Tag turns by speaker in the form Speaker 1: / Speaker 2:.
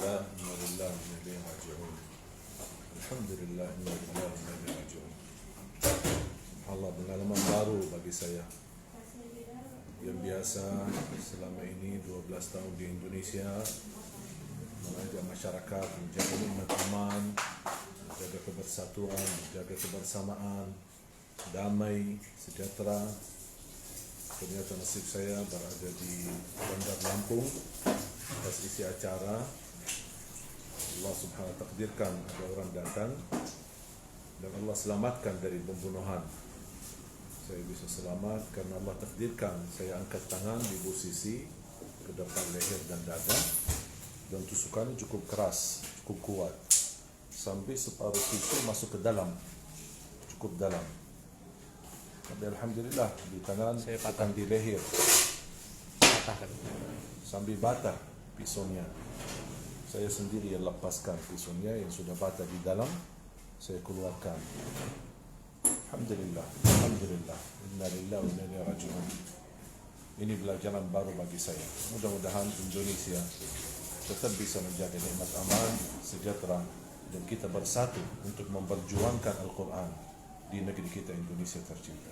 Speaker 1: Alhamdulillah, inna lillahi wa inna ilaihi raji'un. Alhamdulillah, inna lillahi wa inna ilaihi raji'un. Allah, pengalaman baru bagi saya. Yang biasa selama ini 12 tahun di Indonesia mengajak masyarakat menjaga nikmat aman, menjaga kebersatuan, menjaga kebersamaan, damai, sejahtera. Ternyata nasib saya berada di Bandar Lampung atas isi acara. Allah subhanahu wa ta'ala takdirkan ada orang datang dan Allah selamatkan dari pembunuhan. Saya bisa selamat karena Allah takdirkan saya angkat tangan di posisi ke depan leher dan dada, dan tusukannya cukup keras, cukup kuat, sampai separuh tusuk masuk ke dalam, cukup dalam. Tapi alhamdulillah di tangan saya patah, di leher patah, sambil batah pisaunya. Saya sendiri yang lepaskan pisaunya yang sudah patah di dalam, saya keluarkan. Alhamdulillah, alhamdulillah, inna lillahi wa inna ilaihi raji'un. Ini pelajaran baru bagi saya. Mudah-mudahan Indonesia tetap bisa menjaga nikmat aman, sejahtera, dan kita bersatu untuk memperjuangkan Al-Quran di negeri kita Indonesia tercinta.